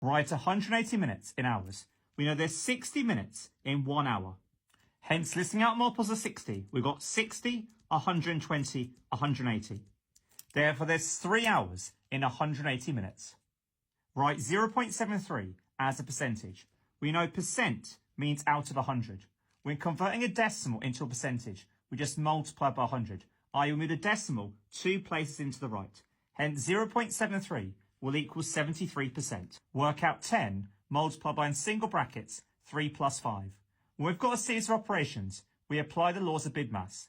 Write 180 minutes in hours. We know there's 60 minutes in 1 hour. Hence, listing out multiples of 60, we've got 60, 120, 180. Therefore, there's 3 hours in 180 minutes. Write 0.73 as a percentage. We know percent means out of 100. When converting a decimal into a percentage, we just multiply by 100. I will move the decimal 2 places into the right. Hence, 0.73 will equal 73%. Work out 10 multiplied by in single brackets 3 plus 5. When we've got a series of operations, we apply the laws of BIDMAS.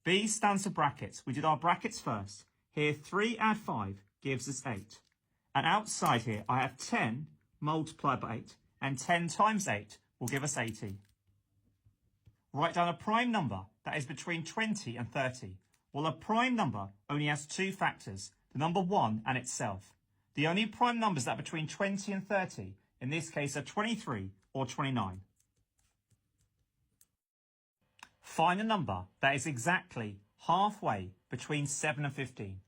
B stands for brackets. We did our brackets first. Here 3 add 5 gives us 8. And outside here I have 10 multiplied by 8, and 10 times 8 will give us 80. Write down a prime number that is between 20 and 30. Well, a prime number only has 2 factors, the number 1 and itself. The only prime numbers that are between 20 and 30, in this case, are 23 or 29. Find a number that is exactly halfway between 7 and 15.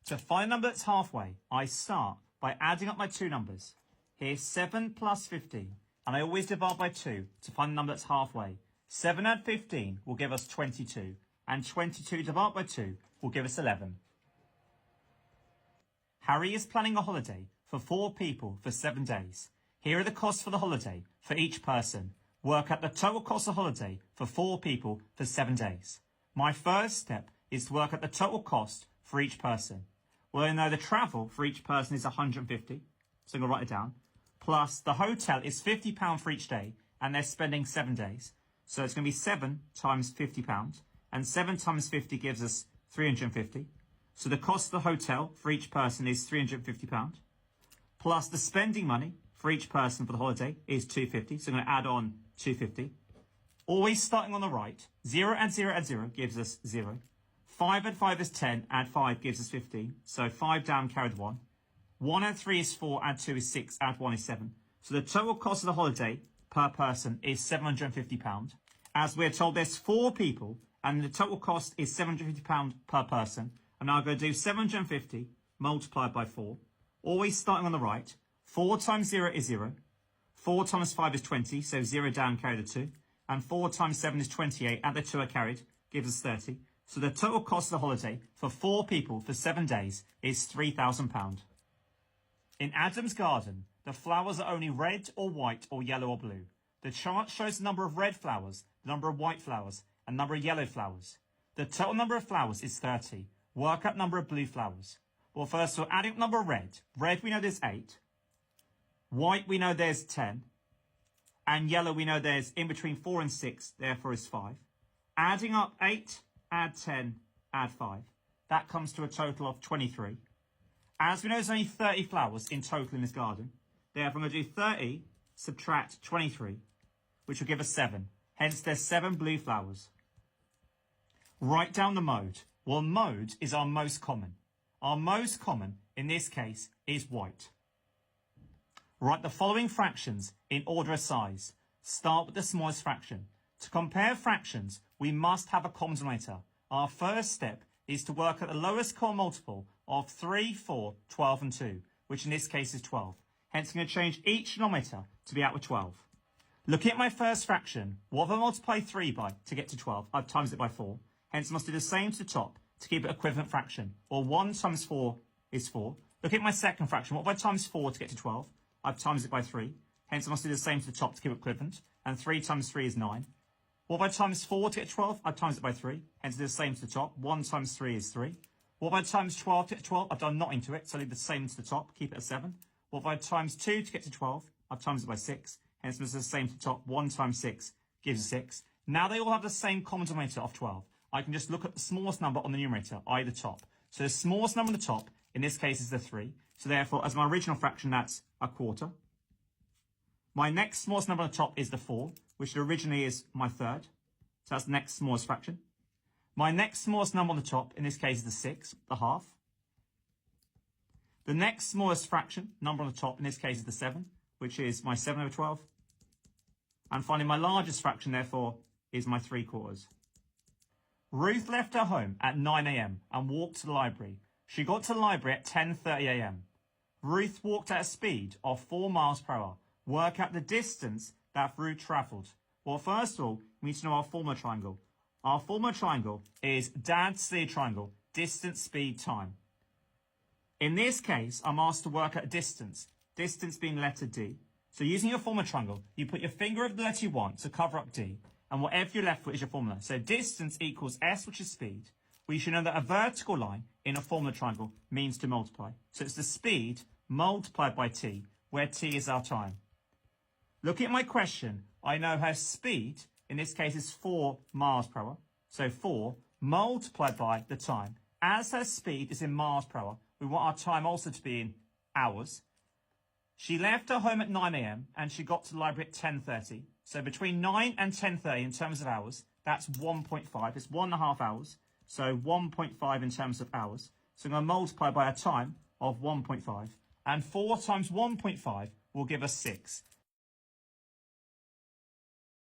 To find a number that's halfway, I start by adding up my 2 numbers. Here's 7 plus 15, and I always divide by 2 to find the number that's halfway. 7 add 15 will give us 22, and 22 divided by 2 will give us 11. Harry is planning a holiday for 4 people for 7 days. Here are the costs for the holiday for each person. Work out the total cost of holiday for 4 people for 7 days. My first step is to work out the total cost for each person. Well, I know the travel for each person is 150, so I'm going to write it down. Plus, the hotel is £50 for each day, and they're spending 7 days. So it's going to be 7 times £50, and 7 times 50 gives us 350. So the cost of the hotel for each person is £350. Plus the spending money for each person for the holiday is 250. So I'm going to add on 250. Always starting on the right. 0 add 0 add 0 gives us 0. 5 add 5 is 10. Add 5 gives us 15. So 5 down, carried 1. 1 add 3 is 4. Add 2 is 6. Add 1 is 7. So the total cost of the holiday per person is £750. As we're told there's 4 people and the total cost is £750 per person. I'm now going to do 750 multiplied by 4. Always starting on the right. 4 times 0 is 0. 4 times 5 is 20, so 0 down, carry the 2. And 4 times 7 is 28, add the 2 are carried, gives us 30. So the total cost of the holiday for 4 people for 7 days is £3,000. In Adam's garden, the flowers are only red or white or yellow or blue. The chart shows the number of red flowers, the number of white flowers, and the number of yellow flowers. The total number of flowers is 30. Work out number of blue flowers. Well, first we're adding up number of red. Red, we know there's 8. White, we know there's 10. And yellow, we know there's in between 4 and 6, therefore is 5. Adding up 8, add 10, add 5. That comes to a total of 23. As we know, there's only 30 flowers in total in this garden. Therefore, I'm going to do 30, subtract 23, which will give us 7. Hence, there's 7 blue flowers. Write down the mode. Well, mode is our most common. Our most common, in this case, is white. Write the following fractions in order of size. Start with the smallest fraction. To compare fractions, we must have a common denominator. Our first step is to work out the lowest common multiple of 3, 4, 12 and 2, which in this case is 12. Hence, I'm going to change each denominator to be out with 12. Looking at my first fraction, what have I multiplied 3 by to get to 12? I've times it by 4. Hence, I must do the same to the top to keep it equivalent fraction. Or 1 times 4 is 4. Look at my second fraction. What have I times 4 to get to 12? I've times it by 3. Hence, I must do the same to the top to keep it equivalent. And 3 times 3 is 9. What have I times 4 to get to 12? I've times it by 3. Hence, do the same to the top. 1 times 3 is 3. What have I times 12 to get to 12? I've done nothing to it, so I leave the same to the top. Keep it at 7. What have I times 2 to get to 12? I've times it by 6. Hence, it's the same to the top. 1 times 6 gives us 6. Now they all have the same common denominator of 12. I can just look at the smallest number on the numerator, i.e. the top. So the smallest number on the top, in this case, is the 3. So therefore, as my original fraction, that's a quarter. My next smallest number on the top is the 4, which originally is my third. So that's the next smallest fraction. My next smallest number on the top, in this case, is the 6, the half. The next smallest fraction, number on the top, in this case, is the 7, which is my 7 over 12. And finally, my largest fraction, therefore, is my 3/4. Ruth left her home at 9 a.m. and walked to the library. She got to the library at 10:30 a.m. Ruth walked at a speed of 4 miles per hour. Work out the distance that Ruth travelled. Well, first of all, we need to know our formula triangle. Our formula triangle is Dad's speed triangle, distance, speed, time. In this case, I'm asked to work out distance, distance being letter D. So using your formula triangle, you put your finger over the letter you want to cover up D, and whatever you're left with is your formula. So distance equals S, which is speed. We should know that a vertical line in a formula triangle means to multiply. So it's the speed multiplied by T, where T is our time. Looking at my question, I know her speed, in this case, is 4 miles per hour. So 4 multiplied by the time. As her speed is in miles per hour, we want our time also to be in hours. She left her home at 9 a.m. and she got to the library at 10:30. So between 9 and 10:30 in terms of hours, that's 1.5. It's 1.5 hours. So 1.5 in terms of hours. So I'm going to multiply by a time of 1.5. And 4 times 1.5 will give us 6.